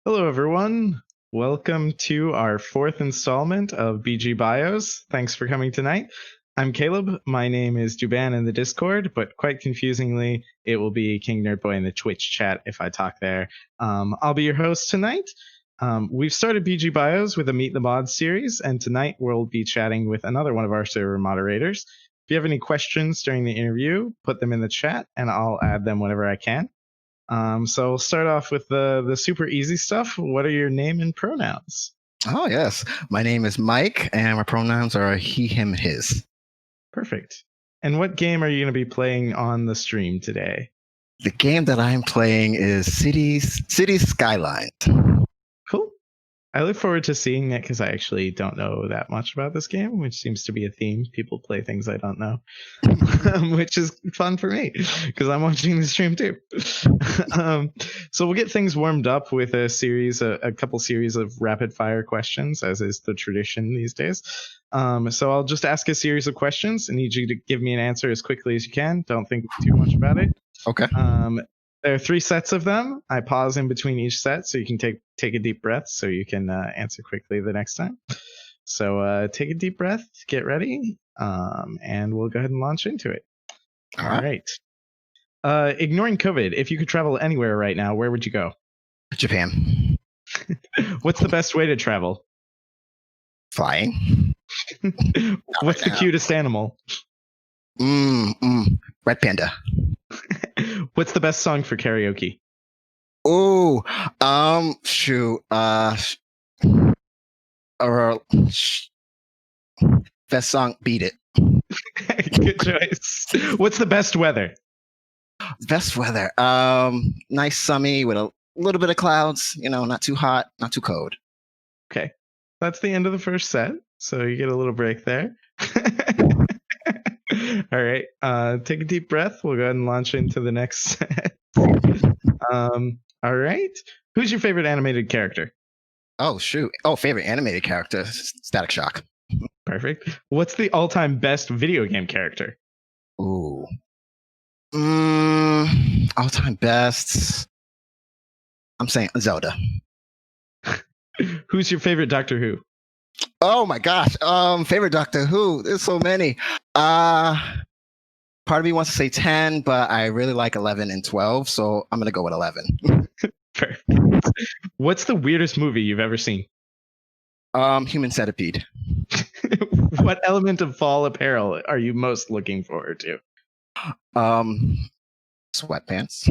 Hello, everyone. Welcome to our fourth installment of BG Bios. Thanks for coming tonight. I'm Caleb. My name is Duban in the Discord, but quite confusingly, it will be King Nerdboy in the Twitch chat if I talk there. I'll be your host tonight. We've started BG Bios with a Meet the Mods series, and tonight we'll be chatting with another one of our server moderators. If you have any questions during the interview, put them in the chat, and I'll add them whenever I can. So we'll start off with the super easy stuff. What are your name and pronouns? Oh, yes. My name is Mike, and my pronouns are he, him, his. Perfect. And what game are you going to be playing on the stream today? The game that I'm playing is Cities Skylines. Cool. I look forward to seeing it because I actually don't know that much about this game, which seems to be a theme. People play things I don't know, which is fun for me because I'm watching the stream too. So we'll get things warmed up with a couple series of rapid fire questions, as is the tradition these days. So I'll just ask a series of questions and need you to give me an answer as quickly as you can. Don't think too much about it. Okay. There are 3 sets of them. I pause in between each set so you can take a deep breath so you can answer quickly the next time. So take a deep breath, get ready, and we'll go ahead and launch into it. All right. Ignoring COVID, if you could travel anywhere right now, where would you go? Japan. What's the best way to travel? Flying. What's the cutest animal? Red panda. What's the best song for karaoke? Oh, shoot. Best song, Beat It. Good choice. What's the best weather? Best weather. Nice sunny with a little bit of clouds, not too hot, not too cold. Okay. That's the end of the first set. So you get a little break there. All right. Take a deep breath. We'll go ahead and launch into the next set. All right. Who's your favorite animated character? Oh, shoot. Oh, favorite animated character, Static Shock. Perfect. What's the all-time best video game character? Ooh. All-time best. I'm saying Zelda. Who's your favorite Doctor Who? Oh my gosh. Favorite Doctor Who. There's so many. Part of me wants to say 10, but I really like 11 and 12, so I'm gonna go with 11. Perfect. What's the weirdest movie you've ever seen? Human Centipede. What element of fall apparel are you most looking forward to? Sweatpants.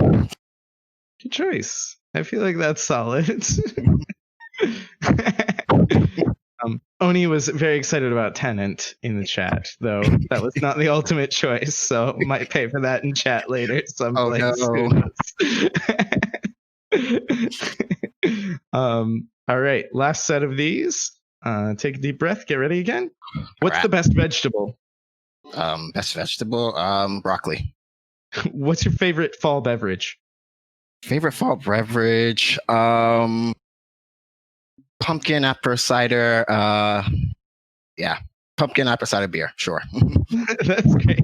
Good choice. I feel like that's solid. Oni was very excited about Tenant in the chat, though that was not the ultimate choice, so might pay for that in chat later someplace. No. All right, last set of these. Take a deep breath, get ready again. What's the best vegetable? Best vegetable? Broccoli. What's your favorite fall beverage? Favorite fall beverage? Pumpkin apple cider. Pumpkin apple cider beer. Sure. That's great.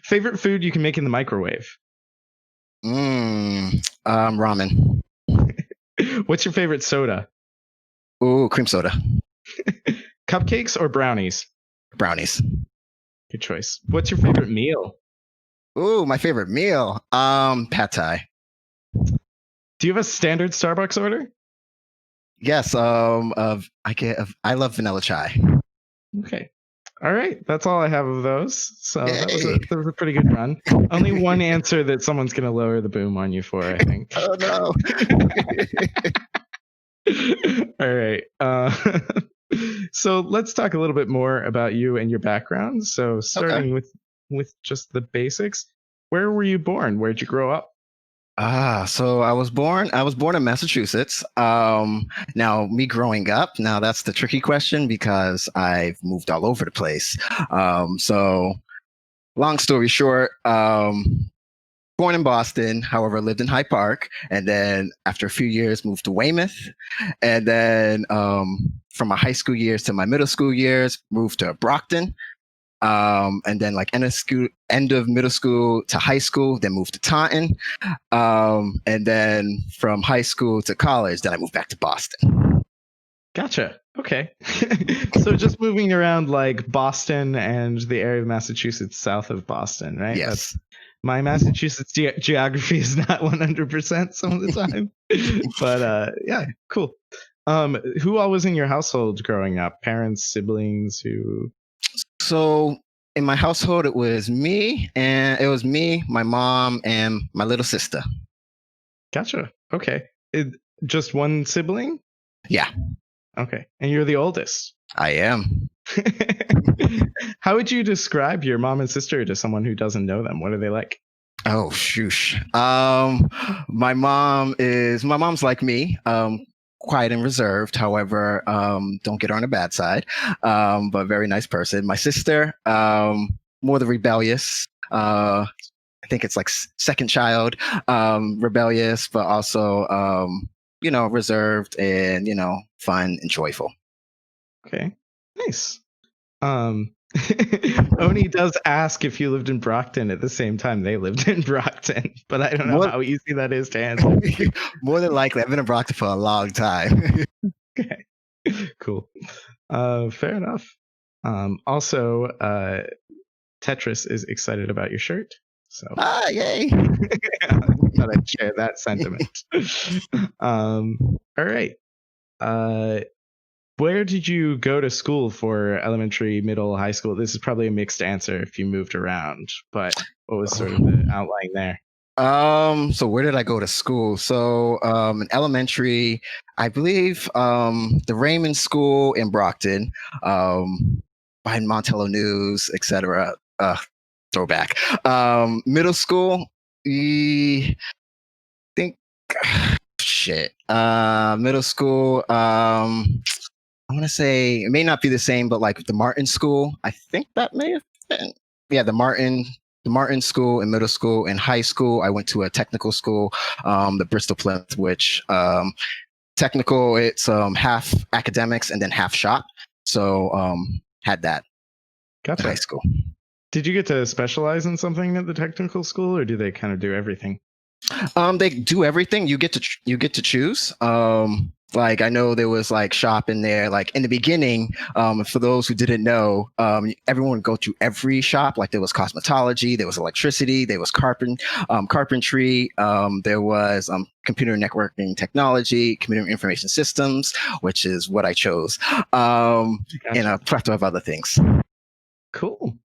Favorite food you can make in the microwave? Ramen. What's your favorite soda? Ooh, cream soda. Cupcakes or brownies? Brownies. Good choice. What's your favorite meal? Ooh, my favorite meal. Pad thai. Do you have a standard Starbucks order? Yes. I love vanilla chai. Okay. All right. That's all I have of those. So that was a pretty good run. Only one answer that someone's going to lower the boom on you for, I think. Oh, no. All right. So let's talk a little bit more about you and your background. So starting with just the basics, where were you born? Where'd you grow up? So I was born in Massachusetts. Now me growing up, now that's the tricky question because I've moved all over the place. So long story short, born in Boston, however, lived in Hyde Park, and then after a few years moved to Weymouth, and then from my high school years to my middle school years, moved to Brockton, And then like end of middle school to high school, then moved to Taunton. And then from high school to college, then I moved back to Boston. Gotcha. Okay. So just moving around like Boston and the area of Massachusetts south of Boston, right? Yes. My Massachusetts geography is not 100% some of the time. But yeah, cool. Who all was in your household growing up? Parents, siblings, who? So in my household, it was me, my mom, and my little sister. Gotcha. Okay. Just one sibling? Yeah, Okay. And you're the oldest. I am. How would you describe your mom and sister to someone who doesn't know them? What are they like? Oh, shoosh. My mom's like me, quiet and reserved. However, don't get her on the bad side. But very nice person. My sister, more the rebellious. I think it's like second child, rebellious, but also, reserved and, fun and joyful. Okay. Nice. Um, Oni does ask if you lived in Brockton at the same time they lived in Brockton, but I don't know More, how easy that is to answer. more than likely, I've been in Brockton for a long time. Okay. Cool. Fair enough. Also, Tetris is excited about your shirt. So Yay. thought I'd share that sentiment. All right. Where did you go to school for elementary, middle, high school? This is probably a mixed answer if you moved around, but what was sort of the outline there? So where did I go to school? So, in elementary, I believe, the Raymond School in Brockton, behind Montello News, etc. Throwback. Middle school, I think, shit. Middle school, I want to say it may not be the same, but like the Martin School, I think that may have been. Yeah, the Martin School in middle school. In high school, I went to a technical school, the Bristol Plymouth, which, technical, it's half academics and then half shop. So, had that in high Gotcha. school. Did you get to specialize in something at the technical school, or do they kind of do everything? They do everything. You get to choose. Like I know there was like shop in there. Like in the beginning, for those who didn't know, everyone would go to every shop. Like there was cosmetology, there was electricity, there was carpentry, there was computer networking technology, computer information systems, which is what I chose, and a plethora of other things. Cool.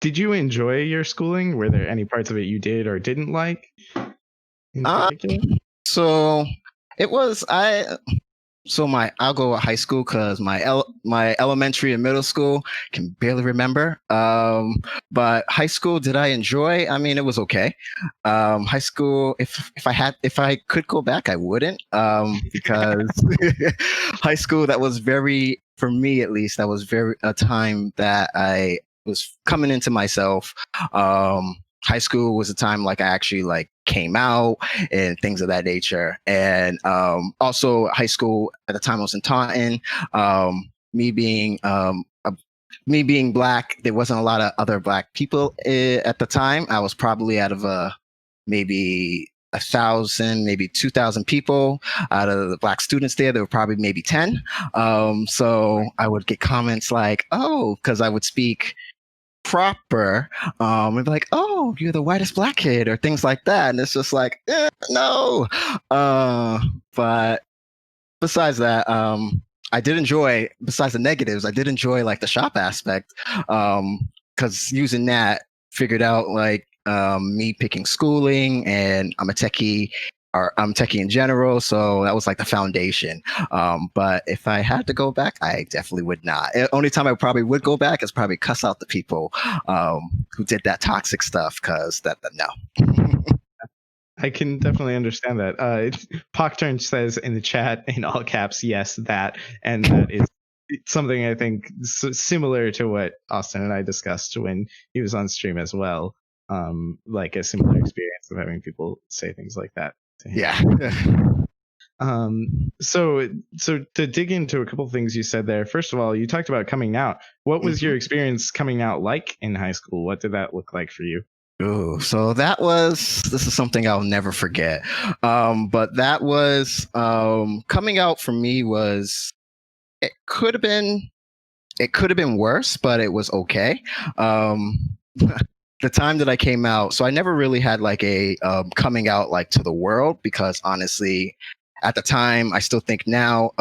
Did you enjoy your schooling? Were there any parts of it you did or didn't like in Uh, particular? so it was I'll go with high school because my elementary and middle school can barely remember. But high school, did I enjoy? I mean, it was okay. High school, if I could go back, I wouldn't. Because high school, that was very, for me at least, that was very a time that I was coming into myself. High school was a time like I actually like came out and things of that nature. And also high school at the time I was in Taunton. Me being me being black, there wasn't a lot of other black people at the time. I was probably out of maybe 1,000, maybe 2,000 people out of the black students there. There were probably maybe 10. So I would get comments like, "Oh," because I would speak proper, and be like, "Oh, you're the whitest black kid," or things like that. And it's just like, no. But besides that, I did enjoy, besides the negatives, I did enjoy like the shop aspect. Because using that, figured out like, me picking schooling, and I'm a techie, or I'm techie in general, so that was like the foundation. But if I had to go back, I definitely would not. Only time I probably would go back is probably cuss out the people, who did that toxic stuff, because that no. I can definitely understand that. Pockturn says in the chat in all caps, yes, that. And that is something I think similar to what Austin and I discussed when he was on stream as well. Like a similar experience of having people say things like that to him. Yeah. So to dig into a couple things you said there, first of all, you talked about coming out. What was Mhm. your experience coming out like in high school? What did that look like for you? Ooh, so this is something I'll never forget. But that was coming out for me was it could have been it could have been worse, but it was okay. Um, the time that I came out, so I never really had like a coming out like to the world because honestly, at the time, I still think now,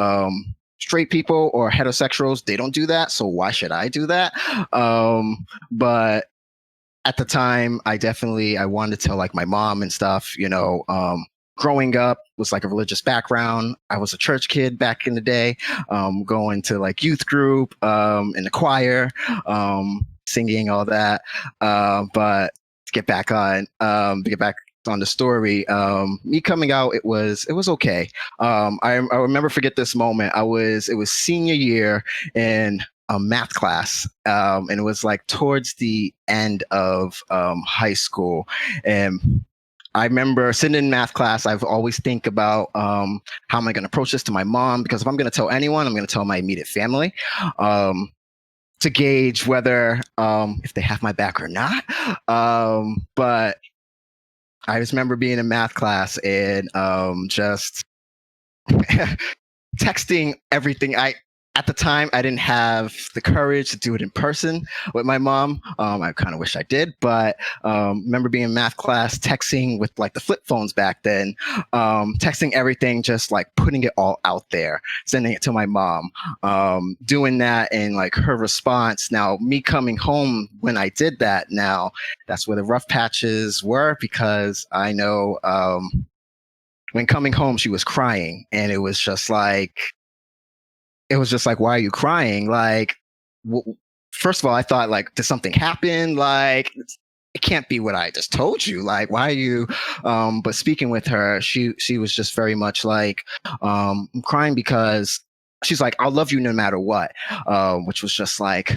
straight people or heterosexuals they don't do that, so why should I do that? But at the time I wanted to tell like my mom and stuff, growing up was like a religious background. I was a church kid back in the day, going to like youth group, in the choir, singing all that. But to get back on the story, me coming out, it was okay. I remember forget this moment. It was senior year in a math class, and it was like towards the end of high school, and I remember sitting in math class. I've always think about how am I going to approach this to my mom, because if I'm going to tell anyone, I'm going to tell my immediate family, um, to gauge whether if they have my back or not. But I just remember being in math class and just texting everything. I At the time I didn't have the courage to do it in person with my mom. I kind of wish I did, but remember being in math class, texting with like the flip phones back then, texting everything, just like putting it all out there, sending it to my mom, doing that, and like her response. Now, me coming home when I did that, now that's where the rough patches were, because I know when coming home, she was crying, and it was just like, why are you crying? Like, first of all, I thought like, did something happen? Like, it can't be what I just told you. Like, why are you? But speaking with her, she was just very much like, I'm crying because she's like, I'll love you no matter what, which was just like,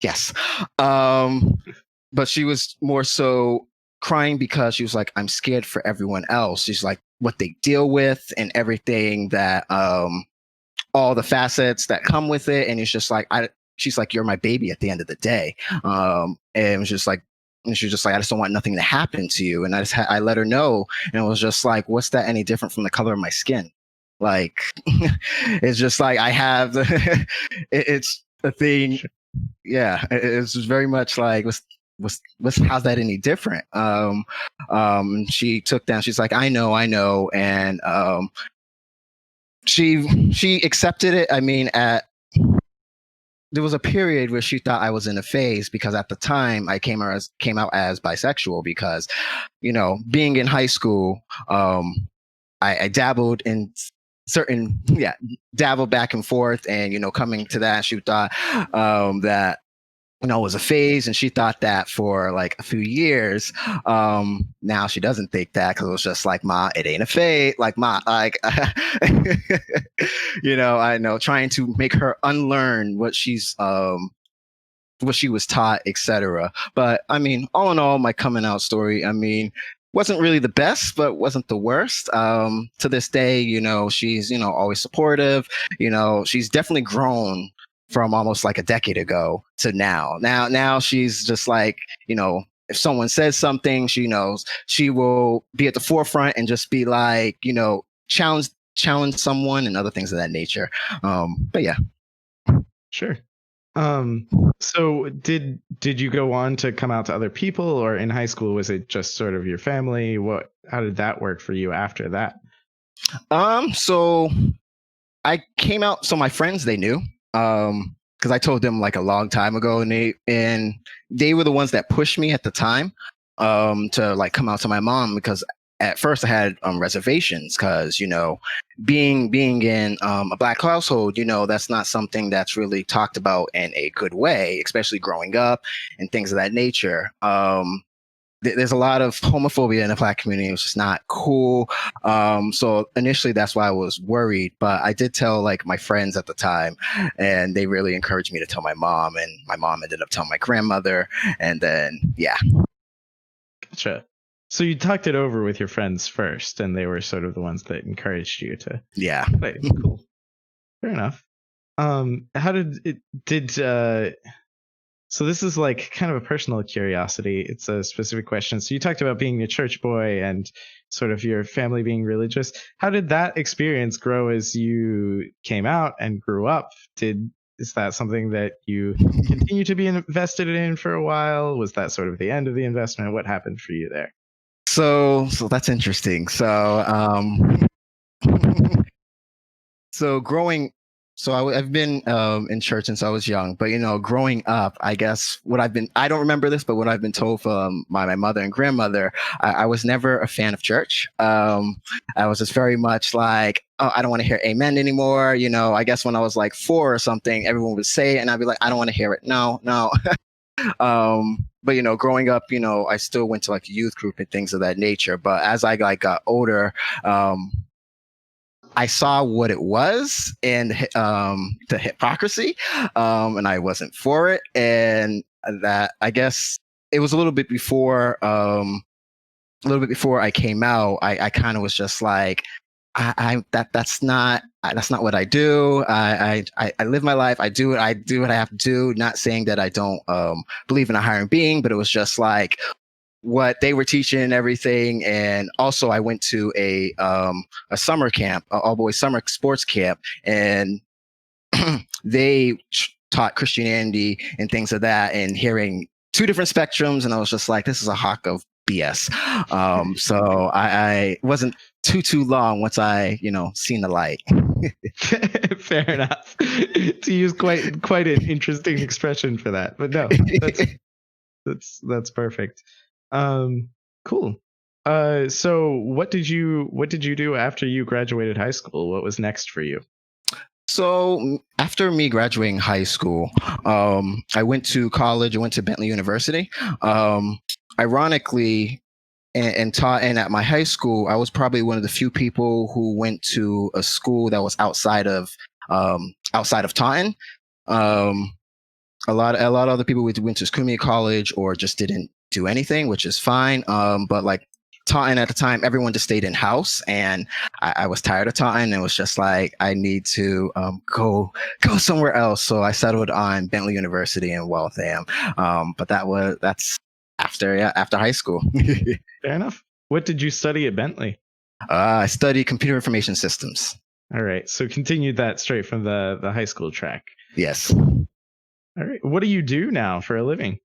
yes. But she was more so crying because she was like, I'm scared for everyone else. She's like, what they deal with and everything that all the facets that come with it, and it's just like she's like, you're my baby at the end of the day. And it was just like, and she was just like, I just don't want nothing to happen to you. And I let her know, and it was just like, what's that any different from the color of my skin? Like, it's just like I have it's a thing. Sure. Yeah, it's just very much like, what's how's that any different? She took down, she's like, I know, and she accepted it. I mean, at there was a period where she thought I was in a phase, because at the time I came out as bisexual, because being in high school, I dabbled in certain, yeah, dabbled back and forth, and coming to that, she thought that it was a phase, and she thought that for like a few years. Now she doesn't think that, because it was just like, ma, it ain't a phase. Like, ma, like, I know, trying to make her unlearn what she was taught, etc. But I mean, all in all, my coming out story, I mean, wasn't really the best, but wasn't the worst. To this day, she's always supportive. She's definitely grown from almost like a decade ago to now. Now she's just like, if someone says something, she knows she will be at the forefront and just be like, challenge someone and other things of that nature. But yeah. Sure. Um, so did you go on to come out to other people, or in high school was it just sort of your family? How did that work for you after that? So I came out, so my friends, they knew, because I told them like a long time ago, and they were the ones that pushed me at the time, to like come out to my mom, because at first I had reservations, because being in a black household, that's not something that's really talked about in a good way, especially growing up and things of that nature. There's a lot of homophobia in the black community. It was just not cool. So initially, that's why I was worried. But I did tell like my friends at the time, and they really encouraged me to tell my mom. And my mom ended up telling my grandmother. And then, yeah. Gotcha. So you talked it over with your friends first, and they were sort of the ones that encouraged you to Yeah. play. Cool. Fair enough. How did it did so this is like kind of a personal curiosity. It's a specific question. So you talked about being a church boy and sort of your family being religious. How did that experience grow as you came out and grew up? Is that something that you continue to be invested in for a while? Was that sort of the end of the investment? What happened for you there? So that's interesting. So growing, I've been in church since I was young, but growing up, I guess I don't remember this, but what I've been told from my mother and grandmother, I was never a fan of church. I was just very much like, oh, I don't want to hear amen anymore. I guess when I was like 4 or something, everyone would say it and I'd be like, I don't want to hear it. No, no. But growing up, I still went to like a youth group and things of that nature. But as I got older, I saw what it was and the hypocrisy, and I wasn't for it. And that, I guess, it was a little bit before I came out. I kind of was just like, that's not what I do. I live my life. I do what I have to do. Not saying that I don't believe in a higher being, but it was just like what they were teaching and everything. And also I went to a summer camp, all boys summer sports camp, and they taught Christianity and things of that, and hearing 2 different spectrums. And I was just like, this is a hawk of BS. So I wasn't too long once I, seen the light. Fair enough. To use quite an interesting expression for that, but no, that's perfect. Cool. So what did you do after you graduated high school? What was next for you? So after me graduating high school, I went to college. I went to Bentley University. Ironically, and taught. And at my high school, I was probably one of the few people who went to a school that was outside of Taunton. A lot of other people went to community college or just didn't do anything, which is fine. But like Taunton at the time, everyone just stayed in house, and I was tired of Taunton and was just like, I need to go somewhere else. So I settled on Bentley University in Waltham. But that's after high school. Fair enough. What did you study at Bentley? I studied computer information systems. All right. So continued that straight from the high school track. Yes. All right. What do you do now for a living?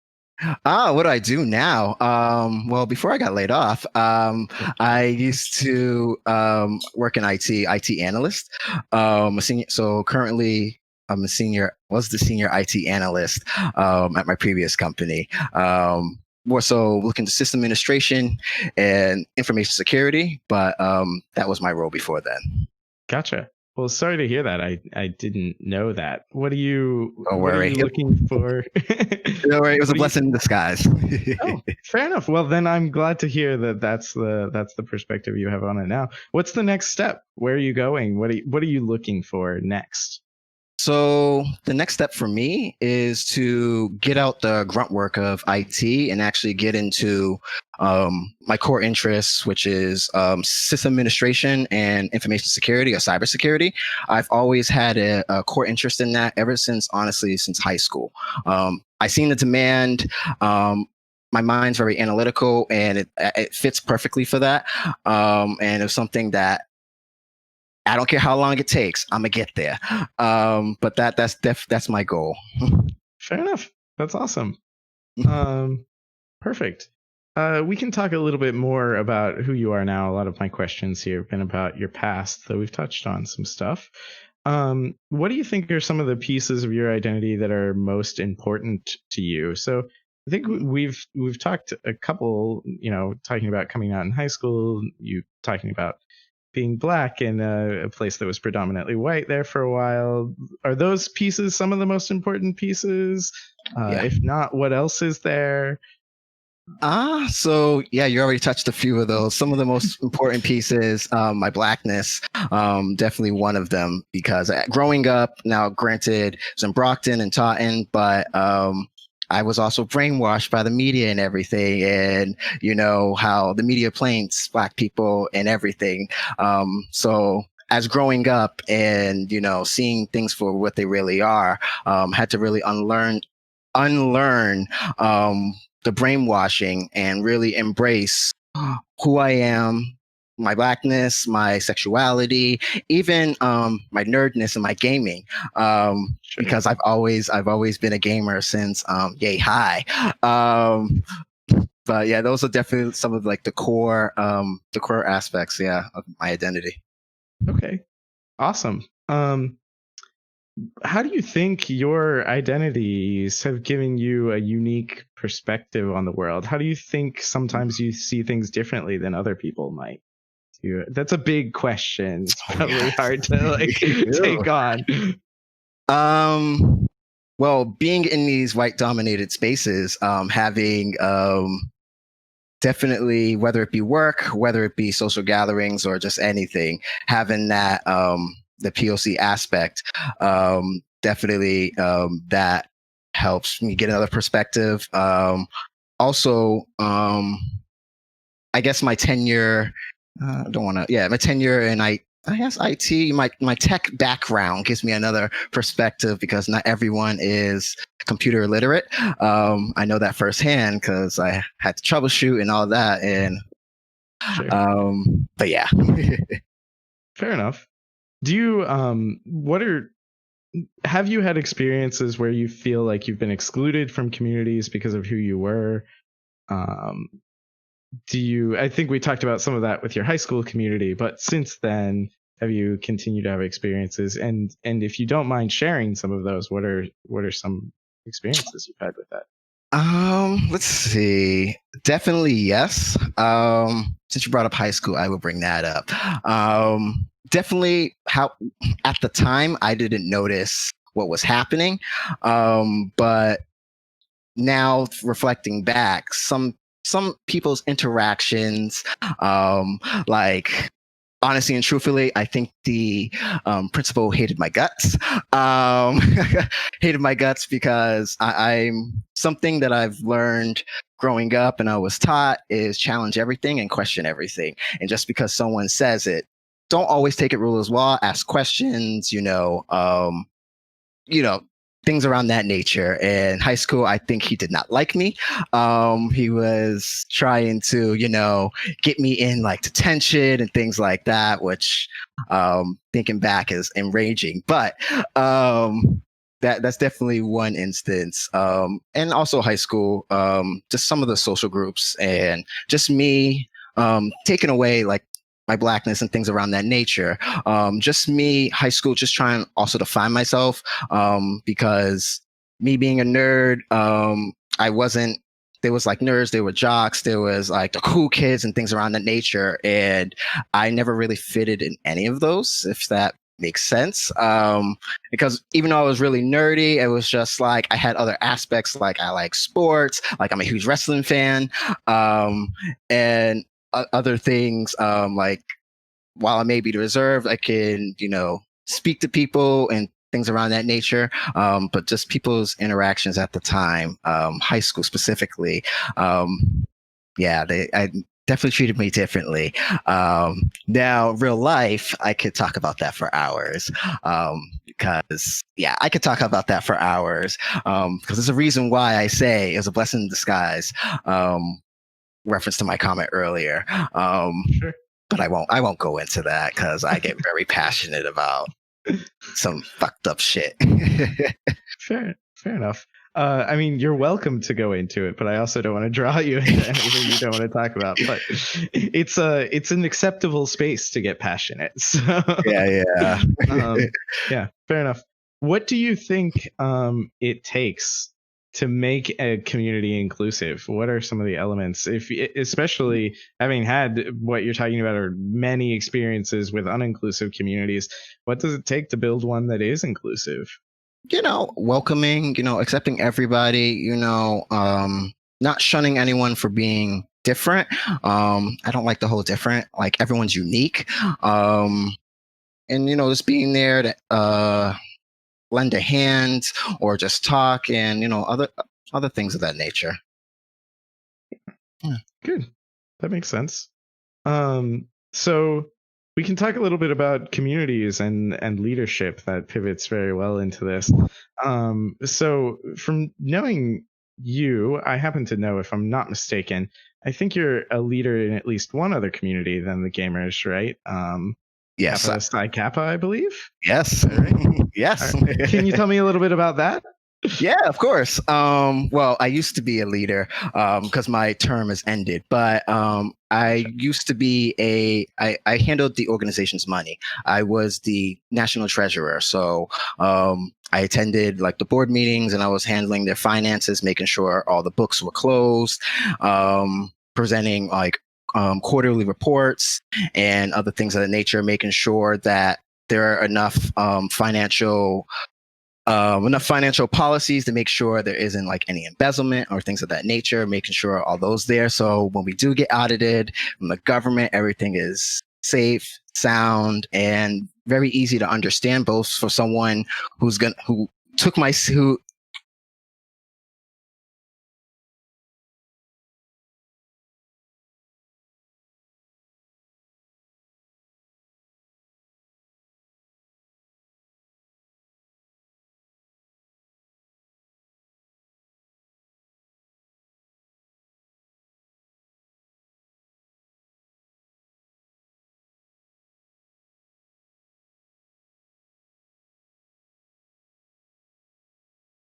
What do I do now? Well, before I got laid off, I used to work in IT analyst. A senior, so currently I'm was the senior IT analyst at my previous company. More so looking to system administration and information security, but that was my role before then. Gotcha. Well, sorry to hear that. I didn't know that. What are you Don't what are worry. you looking for? Don't worry, it was a blessing in disguise. Oh, fair enough. Well, then I'm glad to hear that that's the perspective you have on it now. What's the next step? Where are you going? What are you looking for next? So the next step for me is to get out the grunt work of IT and actually get into my core interests, which is system administration and information security or cybersecurity. I've always had a core interest in that ever since high school. I seen the demand. My mind's very analytical, and it fits perfectly for that. And it was something that I don't care how long it takes. I'm gonna get there. But that's my goal. Fair enough. That's awesome. Perfect. We can talk a little bit more about who you are now. A lot of my questions here have been about your past, though we've touched on some stuff. What do you think are some of the pieces of your identity that are most important to you? So I think we've talked a couple, talking about coming out in high school, you talking about being black in a place that was predominantly white there for a while. Are those pieces some of the most important pieces? Yeah. If not, what else is there? So yeah, you already touched a few of those. Some of the most important pieces, my blackness, definitely one of them, because growing up, now granted, it's in Brockton and Taunton, but I was also brainwashed by the media and everything, and how the media paints Black people and everything. So as growing up and seeing things for what they really are, had to really unlearn the brainwashing and really embrace who I am, my Blackness, my sexuality, even my nerdness and my gaming. Sure. Because I've always been a gamer since yay high. But yeah, those are definitely some of like the core aspects, yeah, of my identity. Okay. Awesome. How do you think your identities have given you a unique perspective on the world? How do you think sometimes you see things differently than other people might? That's a big question. It's Oh probably yes. hard to like take on. Um, well, being in these white dominated spaces, having definitely, whether it be work, whether it be social gatherings or just anything, having that the POC aspect, definitely that helps me get another perspective. Also, I guess my tenure. I don't want to. Yeah, my tenure in I guess IT. My tech background gives me another perspective because not everyone is computer literate. I know that firsthand because I had to troubleshoot and all that. And Sure. but yeah. Fair enough. Do you have you had experiences where you feel like you've been excluded from communities because of who you were? Um, I think we talked about some of that with your high school community, but since then, have you continued to have experiences? And if you don't mind sharing some of those, what are some experiences you've had with that? Let's see. Definitely yes. Since you brought up high school, I will bring that up. Definitely how at the time I didn't notice what was happening. But now reflecting back, some people's interactions, like honestly and truthfully, I think the principal hated my guts. Um, hated my guts because I'm something that I've learned growing up and I was taught is challenge everything and question everything. And just because someone says it, don't always take it rule as law. Ask questions. You know, things around that nature. In high school, I think he did not like me. He was trying to, get me in like detention and things like that, which thinking back is enraging. But that's definitely one instance. And also high school, just some of the social groups and just me taking away like my Blackness and things around that nature. Just me, high school, just trying also to find myself, because me being a nerd, I wasn't. There was like nerds, there were jocks, there was like the cool kids and things around that nature, and I never really fitted in any of those, if that makes sense. Because even though I was really nerdy, it was just like I had other aspects, like I like sports, like I'm a huge wrestling fan, and other things, like while I may be reserved, I can, speak to people and things around that nature. But just people's interactions at the time, high school specifically, yeah, I definitely treated me differently. Now, real life, I could talk about that for hours. Because yeah, I could talk about that for hours. Because there's a reason why I say it was a blessing in disguise. Reference to my comment earlier. Sure. But I won't go into that because I get very passionate about some fucked up shit. Fair enough. I mean, you're welcome to go into it, but I also don't want to draw you into anything you don't want to talk about. But it's an acceptable space to get passionate. So Yeah. yeah, fair enough. What do you think it takes to make a community inclusive? What are some of the elements, especially having had what you're talking about are many experiences with uninclusive communities? What does it take to build one that is inclusive? Welcoming, accepting everybody, not shunning anyone for being different. I don't like the whole different, like everyone's unique. And just being there to lend a hand or just talk and other other things of that nature. Yeah. Good. That makes sense. So we can talk a little bit about communities and leadership that pivots very well into this. So from knowing you, I happen to know, if I'm not mistaken, I think you're a leader in at least one other community than the gamers, right? Yes. Kappa Psi Kappa, I believe. Yes. Yes. Can you tell me a little bit about that? Yeah, of course. Well, I used to be a leader because my term has ended, but I used to be I handled the organization's money. I was the national treasurer. So I attended like the board meetings and I was handling their finances, making sure all the books were closed, presenting like quarterly reports and other things of that nature, making sure that there are enough financial policies to make sure there isn't like any embezzlement or things of that nature, making sure all those there. So when we do get audited from the government, everything is safe, sound, and very easy to understand, both for someone who took my who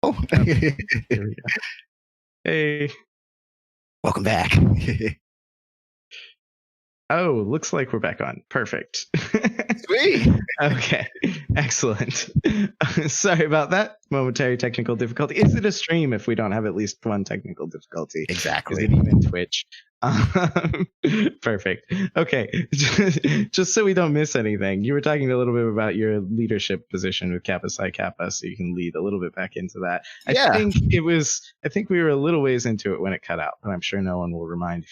oh, Okay, here we go. Hey. welcome back. Oh, looks like we're back on. Perfect. Sweet. Okay, excellent. Sorry about that momentary technical difficulty. Is it a stream if we don't have at least one technical difficulty? Exactly. Is it even Twitch? Perfect. Okay, just so we don't miss anything, you were talking a little bit about your leadership position with Kappa Psi Kappa, so you can lead a little bit back into that. Yeah. I think we were a little ways into it when it cut out, but I'm sure no one will mind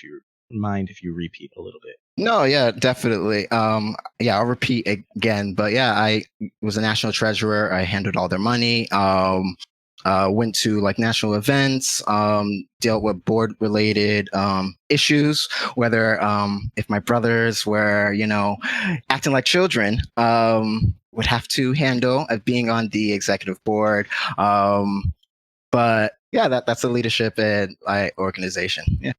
if you repeat a little bit. No, yeah, definitely. Yeah, I'll repeat again, but yeah, I was a national treasurer. I handled all their money. Went to like national events, dealt with board related issues, whether if my brothers were, acting like children, would have to handle being on the executive board. But yeah, that's the leadership and organization. Yeah.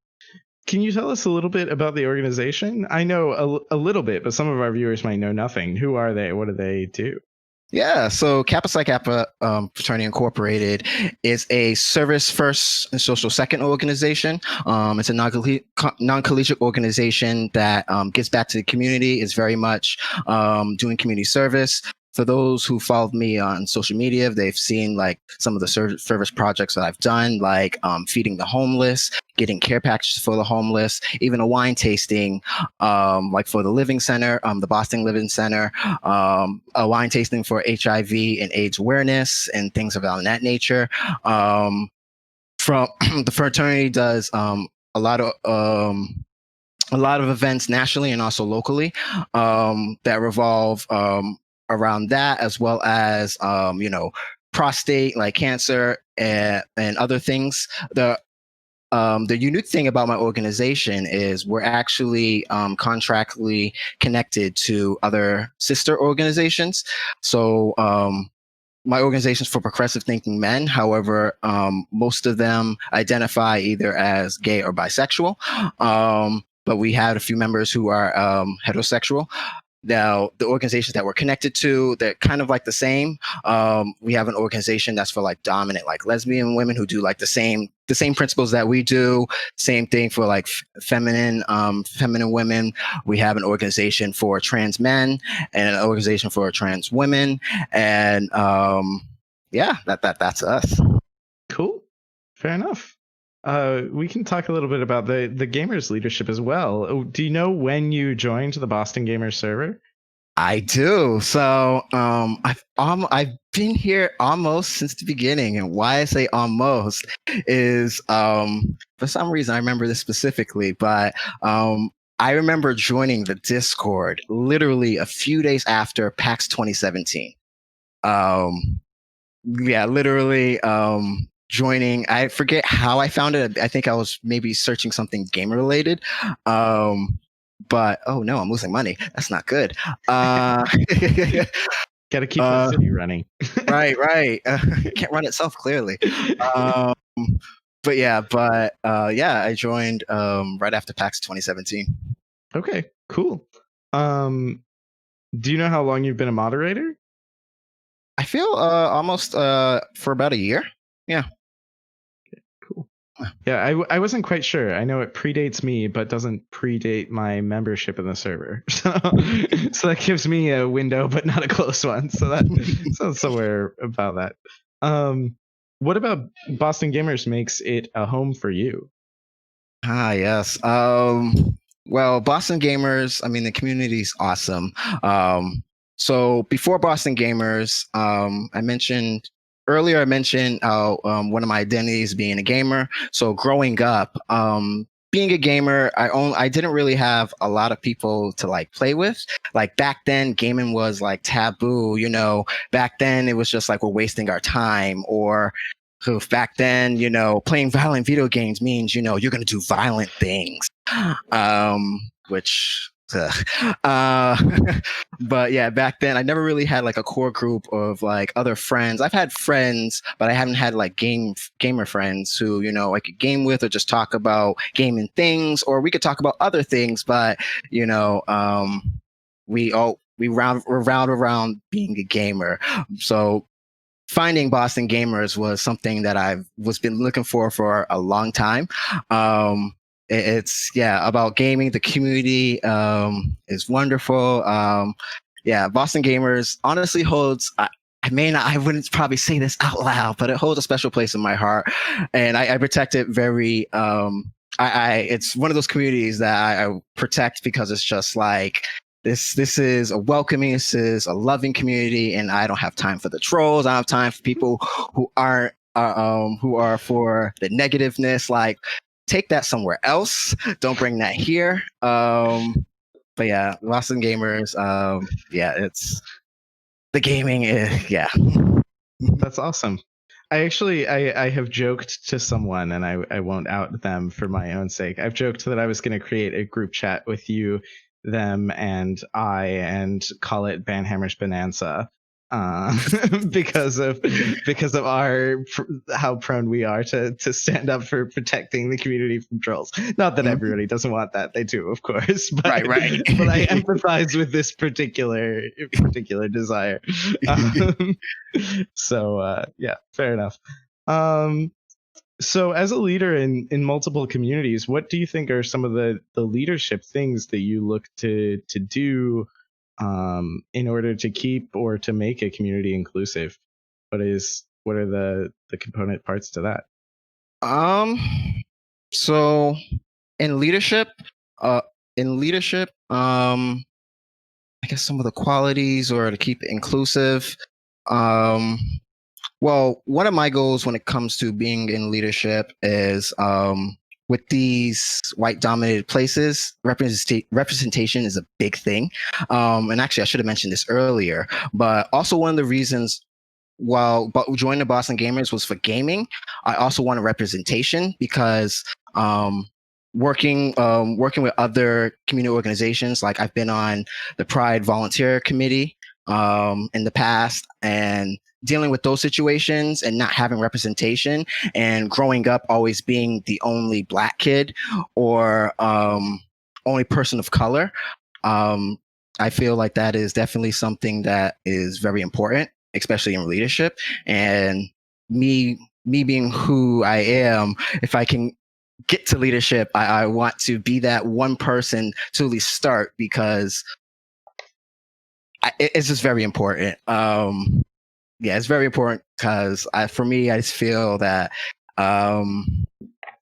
Can you tell us a little bit about the organization? I know a little bit, but some of our viewers might know nothing. Who are they? What do they do? Yeah, so Kappa Psi Kappa Fraternity Incorporated is a service first and social second organization. It's a non-collegiate organization that gives back to the community. Is very much doing community service. For those who followed me on social media, they've seen like some of the service projects that I've done, like feeding the homeless, getting care packages for the homeless, even a wine tasting, like for the Living Center, the Boston Living Center, a wine tasting for HIV and AIDS awareness and things of that nature. From the fraternity does a lot of events nationally and also locally that revolve around that, as well as prostate like cancer and other things. The unique thing about my organization is we're actually contractually connected to other sister organizations. So my organization's for progressive thinking men. However, most of them identify either as gay or bisexual. But we had a few members who are heterosexual. Now, the organizations that we're connected to, they're kind of like the same. We have an organization that's for like dominant, like lesbian women who do like the same principles that we do. Same thing for like feminine women. We have an organization for trans men and an organization for trans women. And yeah, that's us. Cool. Fair enough. We can talk a little bit about the gamers leadership as well. Oh, do you know when you joined the Boston Gamers server? I do. So I've been here almost since the beginning, and why I say almost is for some reason I remember this specifically, but I remember joining the Discord literally a few days after PAX 2017. Yeah, literally. joining. I forget how I found it. I think I was maybe searching something gamer related. Um, but oh no, I'm losing money. That's not good. Uh, Got to keep the uh, city running. right, right. It can't run itself clearly. Um, but I joined right after PAX 2017. Okay, cool. Um, do you know how long you've been a moderator? I feel almost for about a year. Yeah. Cool. Yeah, I wasn't quite sure. I know it predates me, but doesn't predate my membership in the server. So that gives me a window, but not a close one. So that sounds somewhere about that. What about Boston Gamers makes it a home for you? Ah, yes. Well, Boston Gamers, I mean, the community is awesome. So before Boston Gamers, I mentioned one of my identities being a gamer. So growing up, being a gamer, I didn't really have a lot of people to like play with. Like back then, gaming was like taboo. Back then it was just like we're wasting our time, or who back then, playing violent video games means, you're going to do violent things. Which, uh, but yeah, back then I never really had like a core group of like other friends. I've had friends, but I haven't had like gamer friends who, I could game with or just talk about gaming things, or we could talk about other things, but, you know, we're round around being a gamer. So finding Boston Gamers was something that I've was been looking for a long time. It's about gaming. The community is wonderful. Yeah, Boston Gamers honestly holds. I wouldn't probably say this out loud, but it holds a special place in my heart, and I protect it very. It's one of those communities that I protect because it's just like this is a welcoming, this is a loving community, and I don't have time for the trolls. I don't have time for people who aren't who are for the negativeness. Like, take that somewhere else. Don't bring that here. But yeah, Boston Gamers. It's the gaming. Yeah. That's awesome. I have joked to someone, and I won't out them for my own sake. I've joked that I was going to create a group chat with you, them, and and call it Banhammer's Bonanza, uh, because of our how prone we are to stand up for protecting the community from trolls. Not that everybody doesn't want that; they do, of course. But Right. but I empathize with this particular desire. Um, yeah, fair enough. Um, so as a leader in multiple communities, what do you think are some of the leadership things that you look to do in order to keep or to make a community inclusive? What are the component parts to that? Um. So in leadership, uh, in leadership, I guess some of the qualities or to keep it inclusive. Um, well, one of my goals when it comes to being in leadership is with these white dominated places, representation is a big thing. And actually, I should have mentioned this earlier, but also one of the reasons but joining the Boston Gamers was for gaming. I also wanted representation because working with other community organizations, like I've been on the Pride Volunteer Committee in the past, and dealing with those situations and not having representation, and growing up always being the only Black kid or only person of color. Um, I feel like that is definitely something that is very important, especially in leadership. And me being who I am, if I can get to leadership, I want to be that one person to at least start, because it's just very important. It's very important because for me, I just feel that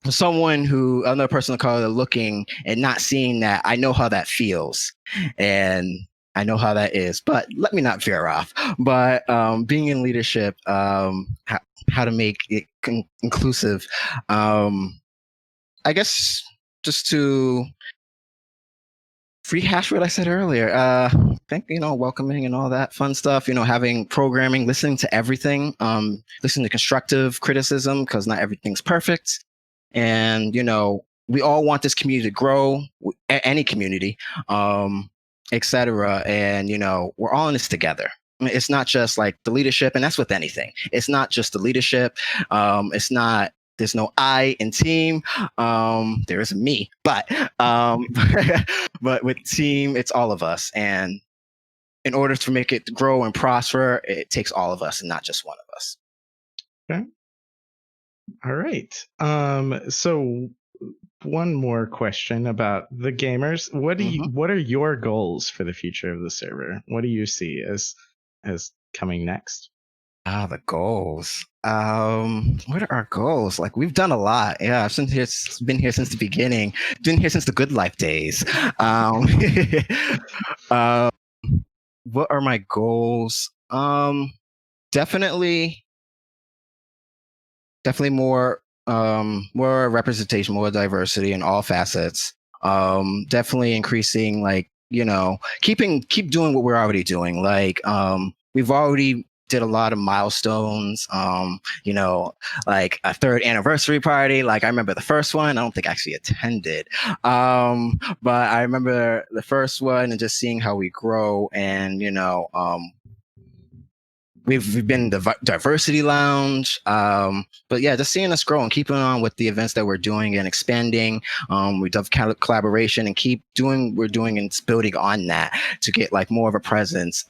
someone who another person of color looking and not seeing that, I know how that feels, and I know how that is. But let me not veer off. But being in leadership, how to make it inclusive. I guess just to rehash what I said earlier. think, welcoming and all that fun stuff, having programming, listening to everything, listening to constructive criticism because not everything's perfect. And, we all want this community to grow, any community, etc. And, we're all in this together. I mean, it's not just like the leadership, and that's with anything. It's not just the leadership. It's not, there's no I in team. There isn't me, but but with team, it's all of us. And in order to make it grow and prosper, it takes all of us and not just one of us. Okay. All right. So one more question about the gamers. What are your goals for the future of the server? What do you see as coming next? The goals. What are our goals? Like we've done a lot. Yeah, I've been here since the beginning. Been here since the good life days. Um, what are my goals? Definitely more representation, more diversity in all facets. Definitely increasing, like, keep doing what we're already doing. Like, we've already did a lot of milestones, like a third anniversary party. Like I remember the first one, I don't think I actually attended. But I remember the first one and just seeing how we grow and, we've been in the diversity lounge, but yeah, just seeing us grow and keeping on with the events that we're doing and expanding. We've done collaboration and keep doing we're doing and building on that to get like more of a presence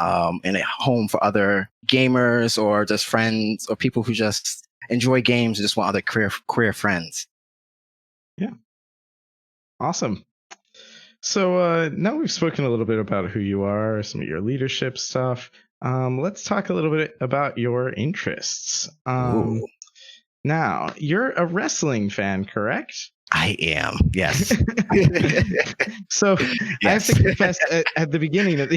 in a home for other gamers or just friends or people who just enjoy games and just want other career friends. Yeah, awesome. So now we've spoken a little bit about who you are, some of your leadership stuff. Let's talk a little bit about your interests. Ooh. Now, you're a wrestling fan, correct? I am, yes. So I have Yes. to confess at the beginning of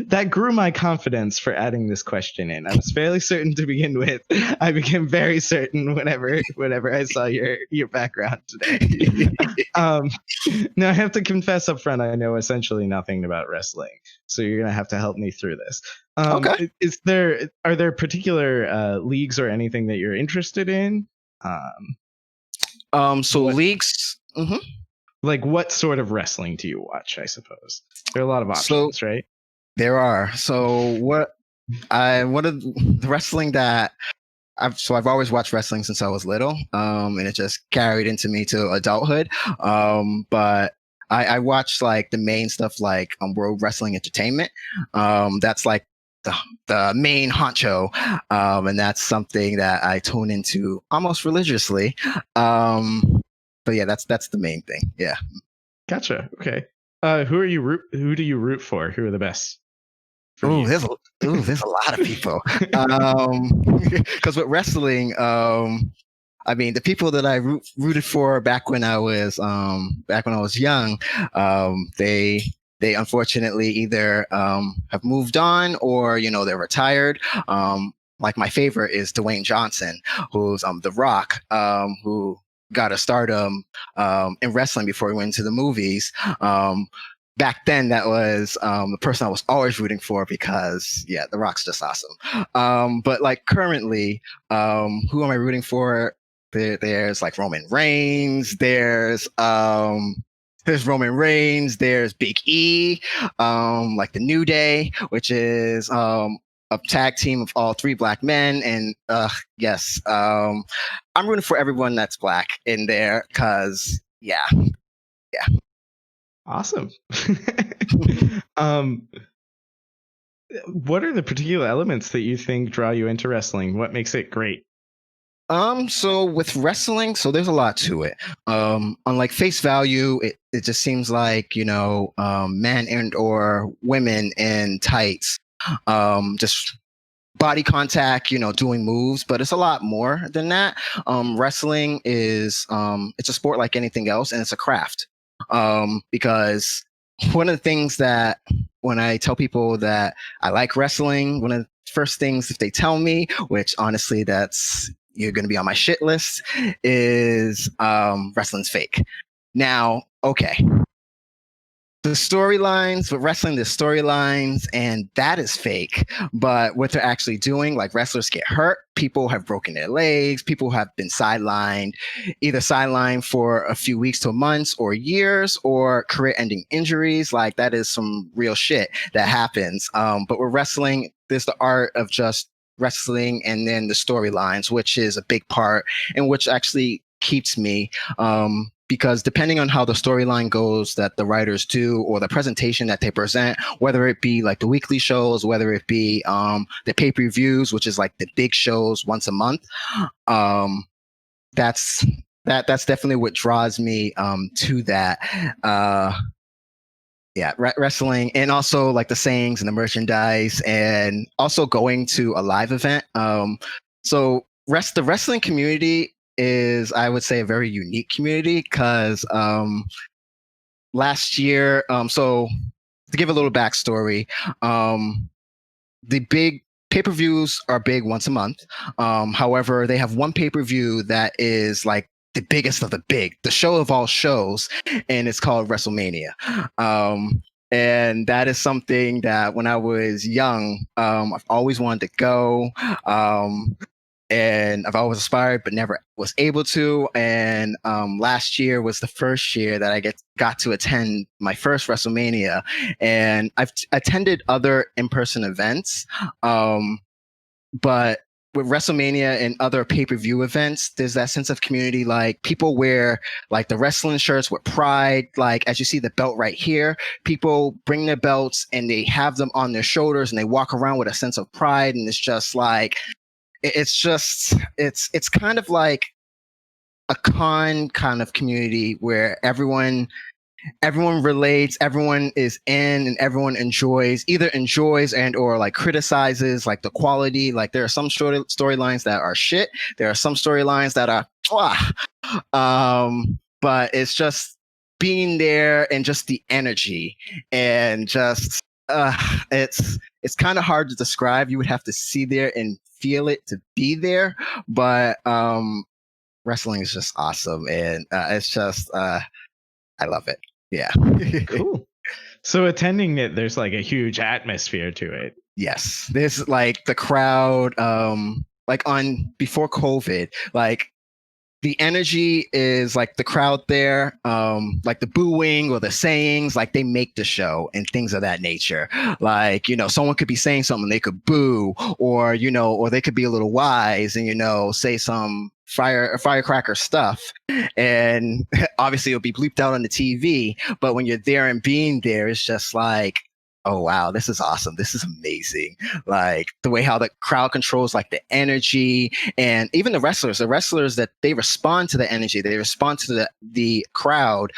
that grew my confidence for adding this question in. I was fairly certain to begin with. I became very certain whenever I saw your background today. Now I have to confess up front, I know essentially nothing about wrestling, so you're gonna have to help me through this. Okay. Are there particular leagues or anything that you're interested in? Um, So what leagues. like what sort of wrestling do you watch? I suppose there are a lot of So options, right? there are. So one of the wrestling that I've always watched wrestling since I was little, and it just carried into me to adulthood. But I watched like the main stuff like World Wrestling Entertainment. That's like the main honcho, and that's something that I tune into almost religiously. But yeah, that's the main thing. Yeah. Gotcha. Okay. Who do you root for? Who are the best for Ooh, you? there's a lot of people. Because with wrestling, I mean, the people that I rooted for back when I was young, they unfortunately either have moved on or they're retired. Like my favorite is Dwayne Johnson, who's The Rock, who got a stardom in wrestling before he went into the movies. Back then, that was the person I was always rooting for because yeah, The Rock's just awesome. But like currently, who am I rooting for? There's like Roman Reigns. There's Roman Reigns. There's Big E. Like the New Day, which is a tag team of all three black men. And yes, I'm rooting for everyone that's black in there because yeah, Awesome. um, what are the particular elements that you think draw you into wrestling? What makes it great? So with wrestling, so there's a lot to it. On like face value, it just seems like, men and or women in tights, just body contact, doing moves, but it's a lot more than that. Wrestling is, it's a sport like anything else, and it's a craft. Because one of the things that when I tell people that I like wrestling, one of the first things if they tell me, which honestly that's you're going to be on my shit list, is wrestling's fake. Now, okay, the storylines with wrestling, the storylines, and that is fake. But what they're actually doing, like wrestlers get hurt, people have broken their legs, people have been sidelined, either sidelined for a few weeks to months or years, or career-ending injuries. Like that is some real shit that happens. But with wrestling, there's the art of just wrestling and then the storylines, which is a big part and which actually keeps me because depending on how the storyline goes that the writers do or the presentation that they present, whether it be like the weekly shows, whether it be the pay-per-views, which is like the big shows once a month, um, that's that's definitely what draws me to that. Yeah, wrestling and also like the sayings and the merchandise and also going to a live event. So the wrestling community is, I would say, a very unique community because last year, so to give a little backstory, the big pay-per-views are big once a month. However, they have one pay-per-view that is like the biggest of the big, the show of all shows, and it's called WrestleMania. And that is something that when I was young, I've always wanted to go. And I've always aspired, but never was able to. And last year was the first year that I got to attend my first WrestleMania, and I've attended other in-person events, but with WrestleMania and other pay-per-view events, there's that sense of community. Like people wear like the wrestling shirts with pride. Like as you see the belt right here, people bring their belts and they have them on their shoulders and they walk around with a sense of pride. And it's just like it's kind of like a con kind of community where everyone relates, everyone is in, and everyone either enjoys and or like criticizes like the quality. Like there are some storylines that are shit, there are some storylines that are but it's just being there and just the energy and just it's kind of hard to describe. You would have to see there and feel it to be there, but wrestling is just awesome, and it's just I love it. Yeah. Cool. So attending it, there's like a huge atmosphere to it. Yes, there's like the crowd like on before COVID, like the energy is like the crowd there, like the booing or the sayings, like they make the show and things of that nature. Like, someone could be saying something, they could boo, or, or they could be a little wise and, say some firecracker stuff. And obviously it'll be bleeped out on the TV. But when you're there and being there, it's just like, oh wow, this is awesome, this is amazing. Like the way how the crowd controls like the energy, and even the wrestlers that they respond to the energy, they respond to the crowd,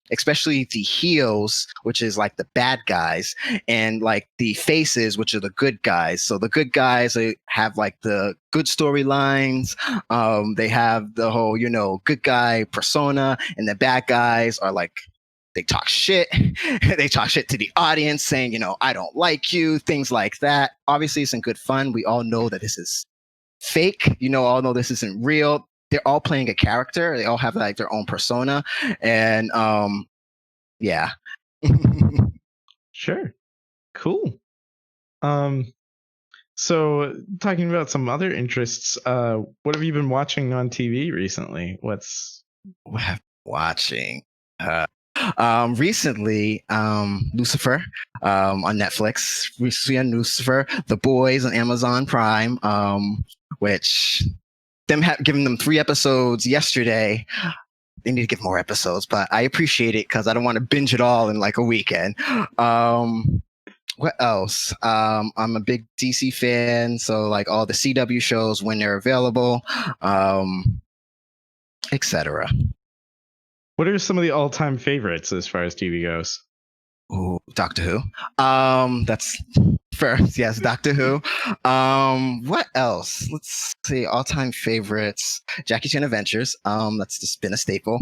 especially the heels, which is like the bad guys, and like the faces, which are the good guys. So the good guys have like the good storylines, they have the whole good guy persona, and the bad guys are like they talk shit. They talk shit to the audience saying, I don't like you, things like that. Obviously, it's in good fun. We all know that this is fake. All know this isn't real. They're all playing a character. They all have like their own persona. And yeah. Sure. Cool. So talking about some other interests, what have you been watching on TV recently? What have watching? Recently, Lucifer on Netflix. Recently on Lucifer, The Boys on Amazon Prime, which giving them 3 episodes yesterday. They need to give more episodes, but I appreciate it because I don't want to binge it all in like a weekend. What else? I'm a big DC fan, so like all the CW shows when they're available, etc. What are some of the all-time favorites as far as TV goes? Ooh, Doctor Who. That's first. Yes, Doctor Who. What else? Let's see. All-time favorites. Jackie Chan Adventures. That's just been a staple.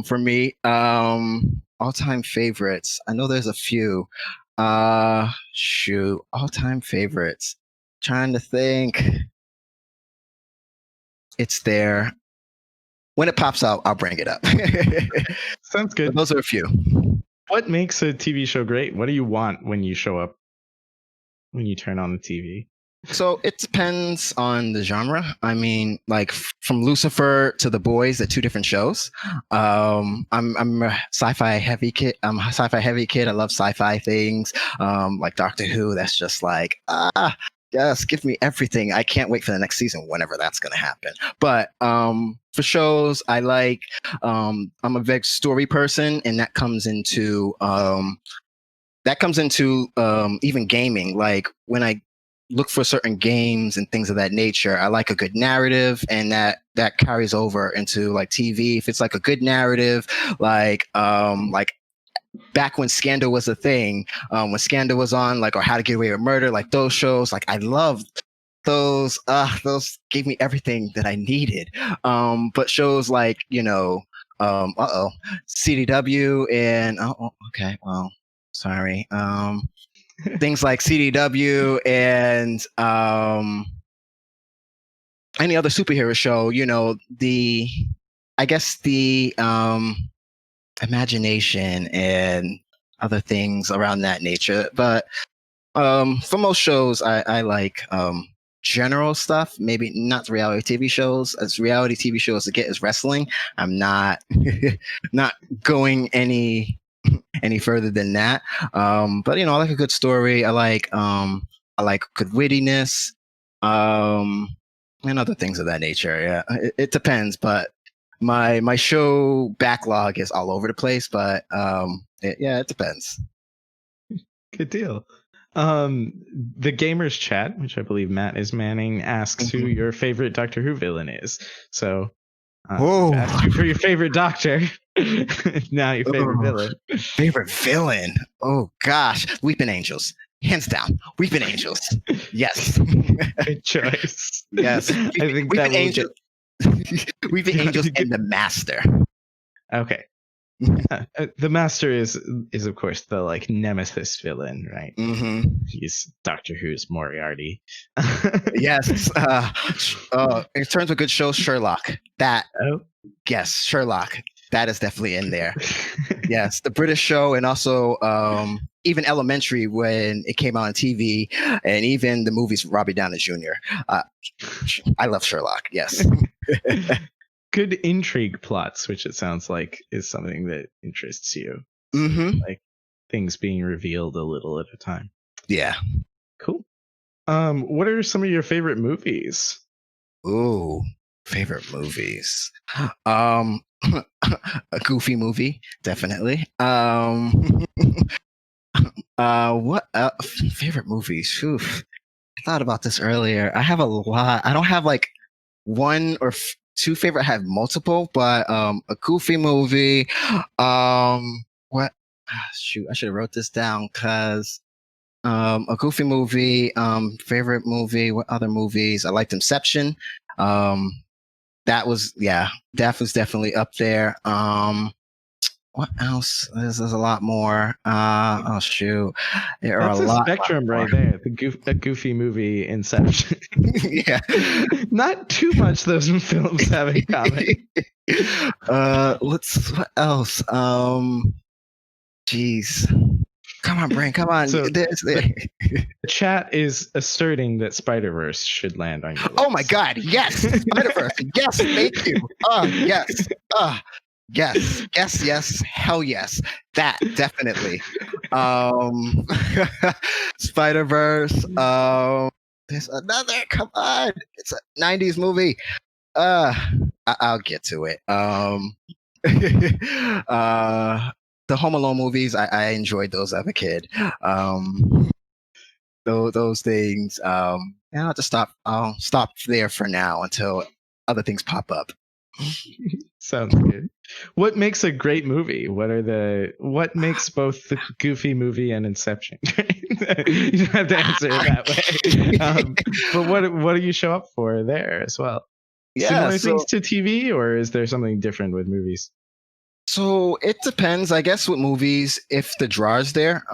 For me. All-time favorites. I know there's a few. Shoot. All-time favorites. Trying to think. It's there. When it pops out, I'll bring it up. Sounds good. But those are a few. What makes a TV show great? What do you want when you show up, when you turn on the TV? So it depends on the genre. I mean, like from Lucifer to The Boys, they're two different shows. I'm a sci-fi heavy kid. I'm a sci-fi heavy kid. I love sci-fi things. Like Doctor Who. That's just like yes, give me everything. I can't wait for the next season, whenever that's gonna happen. But for shows, I like. I'm a big story person, and that comes into even gaming. Like when I look for certain games and things of that nature, I like a good narrative, and that carries over into like TV. If it's like a good narrative, like back when Scandal was a thing, when Scandal was on, like, or How to Get Away with Murder, like those shows, like I loved those. Those gave me everything that I needed. But shows like CDW and okay, well, sorry. Things like CDW and any other superhero show, I guess the imagination and other things around that nature. But for most shows, I like general stuff, maybe not reality TV shows. As reality TV shows to get is wrestling. I'm not not going any further than that. But I like a good story. I like good wittiness, and other things of that nature. Yeah, it depends, but my show backlog is all over the place. But it depends. Good deal. The Gamers Chat, which I believe Matt is manning, asks who your favorite Doctor Who villain is. So I've asked you for your favorite Doctor. Now your favorite villain. Favorite villain? Oh gosh, Weeping Angels, hands down. Weeping Angels. Yes. Good choice. Yes. I think Weeping that will Angels. Weeping Angels and the Master. Okay. The Master is of course the like nemesis villain, right? Mm-hmm. He's Doctor Who's Moriarty. Yes. In terms of good shows, Sherlock. Yes, Sherlock. That is definitely in there. Yes, the British show, and also even Elementary when it came out on TV, and even the movies with Robbie Downey Jr. I love Sherlock. Yes. Good intrigue plots, which it sounds like is something that interests you. Mm-hmm. Like things being revealed a little at a time. Yeah. Cool. What are some of your favorite movies? Ooh, favorite movies. A Goofy movie, definitely. What favorite movies? Oof. I thought about this earlier. I have a lot. I don't have like one or two favorite. I have multiple, but a Goofy movie. What? Shoot, I should have wrote this down because a Goofy movie. Favorite movie. What other movies? I liked Inception. That was definitely up there. What else? There's a lot more. Oh shoot, there That's are a lot spectrum right more. there. A Goofy movie, Inception. Yeah. Not too much those films have in common. What else? Jeez. Come on, brain. Come on. So the chat is asserting that Spider-Verse should land on your list. Oh my God! Yes, Spider-Verse. Yes, thank you. Yes. Yes. Hell yes. That definitely. Spider-Verse. There's another. Come on. It's a '90s movie. I'll get to it. The Home Alone movies, I enjoyed those as a kid. Those things. I'll just stop. I'll stop there for now until other things pop up. Sounds good. What makes a great movie? What makes both the Goofy movie and Inception great? You don't have to answer it that way. But what do you show up for there as well? Similar things to TV, or is there something different with movies? So it depends, I guess, with movies. If the draw's there,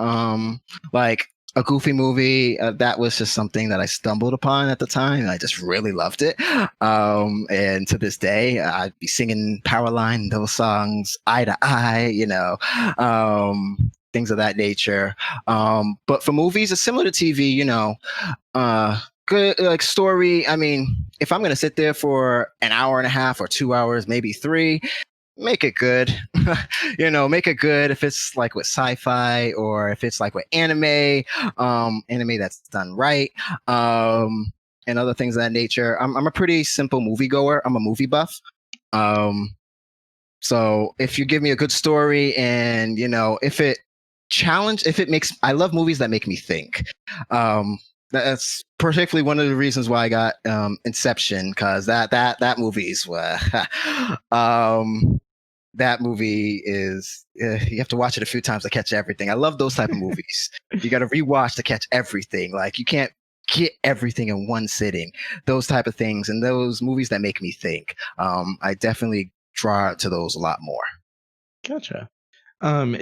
like a goofy movie that was just something that I stumbled upon at the time. And I just really loved it. And to this day, I'd be singing Powerline, those songs, Eye to Eye, things of that nature. But for movies, it's similar to TV, good like story. I mean, if I'm gonna sit there for an hour and a half or 2 hours, maybe three, make it good. Make it good if it's like with sci-fi or if it's like with anime that's done right, and other things of that nature. I'm a pretty simple moviegoer. I'm a movie buff. Um, so if you give me a good story and if it makes, I love movies that make me think. That's particularly one of the reasons why I got Inception, because that movie's that movie is you have to watch it a few times to catch everything. I love those type of movies. You got to rewatch to catch everything. Like you can't get everything in one sitting. Those type of things and those movies that make me think. I definitely draw to those a lot more. Gotcha.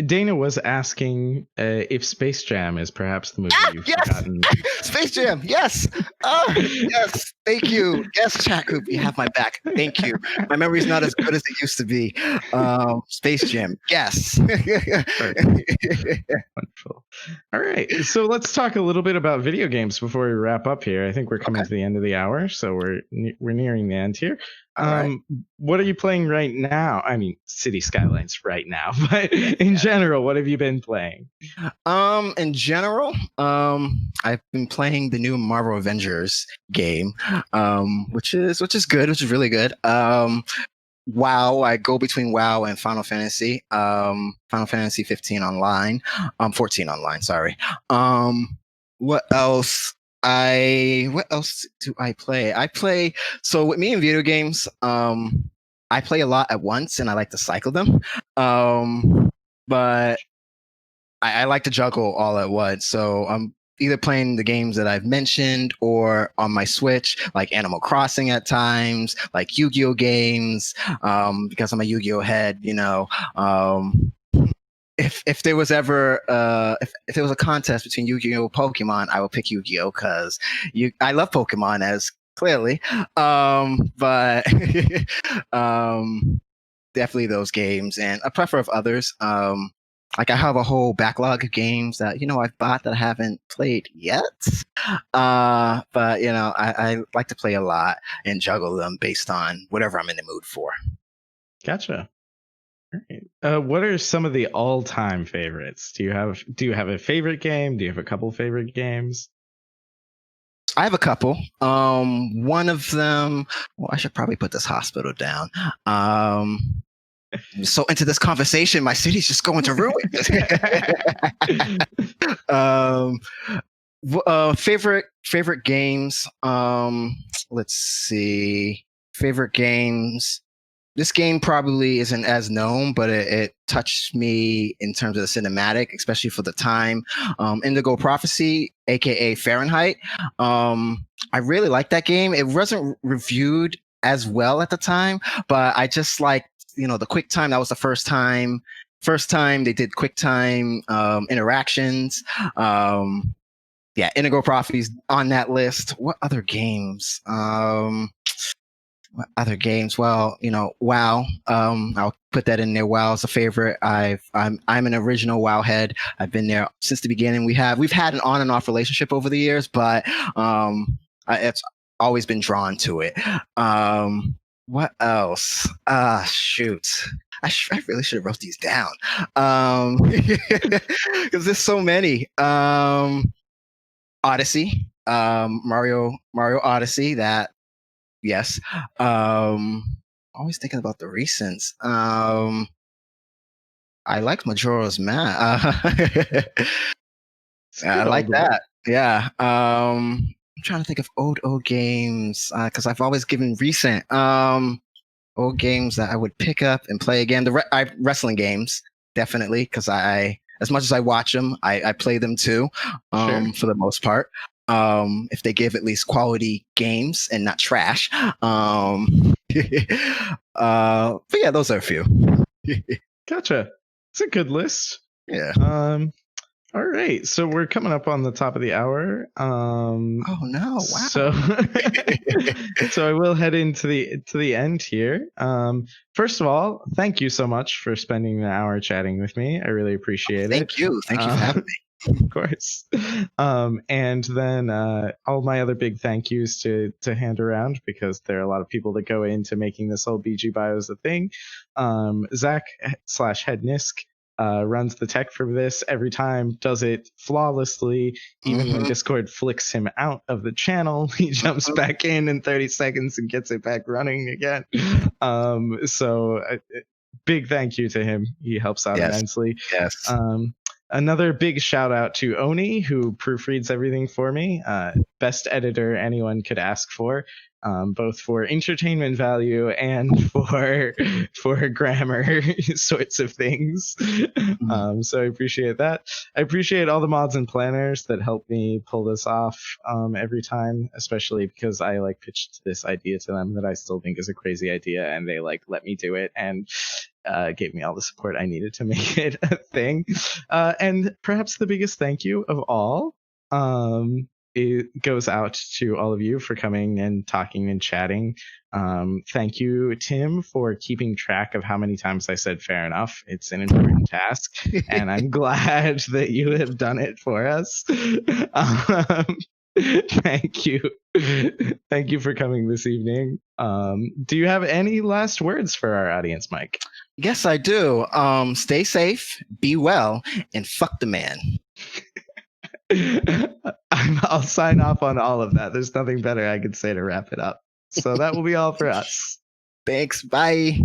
Dana was asking if Space Jam is perhaps the movie you've forgotten. Space Jam, yes. Yes, thank you. Yes, chat group, you have my back. Thank you. My memory's not as good as it used to be. Space Jam, yes. Wonderful. All right, so let's talk a little bit about video games before we wrap up here. I think we're coming to the end of the hour, so we're nearing the end here. Right. What are you playing right now? I mean, City Skylines right now, but in general, what have you been playing? In general, I've been playing the new Marvel Avengers game, which is good, which is really good. WoW, I go between WoW and Final Fantasy. Final Fantasy 15 online, 14 online. Sorry. What else? What else do I play? So with me in video games, I play a lot at once and I like to cycle them. But I like to juggle all at once. So I'm either playing the games that I've mentioned or on my Switch, like Animal Crossing at times, like Yu-Gi-Oh games, because I'm a Yu-Gi-Oh head, if there was ever if there was a contest between Yu-Gi-Oh and Pokemon, I would pick Yu-Gi-Oh because I love Pokemon as clearly, but definitely those games and a plethora of others. Like I have a whole backlog of games that I've bought that I haven't played yet, but I like to play a lot and juggle them based on whatever I'm in the mood for. Gotcha. What are some of the all-time favorites? Do you have a favorite game? Do you have a couple favorite games? I have a couple. One of them. Well, I should probably put this hospital down. So into this conversation, my city's just going to ruin. Favorite games. Let's see. Favorite games. This game probably isn't as known, but it touched me in terms of the cinematic, especially for the time. Indigo Prophecy, aka Fahrenheit. I really liked that game. It wasn't reviewed as well at the time, but I just liked, the quick time. That was the first time they did quick time interactions. Indigo Prophecy's on that list. What other games? Well, WoW. I'll put that in there. WoW is a favorite. I'm an original WoW head. I've been there since the beginning. We've had an on and off relationship over the years, but it's always been drawn to it. What else? Shoot. I really should have wrote these down. Because there's so many. Odyssey. Mario Odyssey. That. Yes. Always thinking about the recents. I like Majora's Mask. I like that. Yeah. I'm trying to think of old ogames because I've always given recent old games that I would pick up and play again. Wrestling games, definitely, because as much as I watch them, I play them too, Sure. for the most part. If they give at least quality games and not trash. But yeah, those are a few. Gotcha. It's a good list. Yeah. All right, so we're coming up on the top of the hour. Oh no! So Wow. so I will head into the end here. First of all, thank you so much for spending the hour chatting with me. I really appreciate it. Thank you. Thank you for Uh, having of course. And then all my other big thank yous to hand around because there are a lot of people that go into making this whole BG Bios a thing. Zach slash Head Nisk runs the tech for this every time, does it flawlessly. me. Even when Discord flicks him out of the channel, he jumps back in 30 seconds and gets it back running again. So big thank you to him. He helps out Yes. immensely. Yes. Another big shout out to Oni, who proofreads everything for me. Best editor anyone could ask for, both for entertainment value and for grammar sorts of things. So I appreciate that. I appreciate all the mods and planners that help me pull this off every time, especially because I like pitched this idea to them that I still think is a crazy idea, and they like let me do it and gave me all the support I needed to make it a thing. And perhaps the biggest thank you of all, it goes out to all of you for coming and talking and chatting. Thank you, Tim, for keeping track of how many times I said fair enough. It's an important task, and I'm glad that you have done it for us. Thank you. Thank you for coming this evening. Do you have any last words for our audience, Mike? Yes, I do. Stay safe, be well, and fuck the man. I'll sign off on all of that. There's nothing better I could say to wrap it up. So that will be all for us. Thanks. Bye.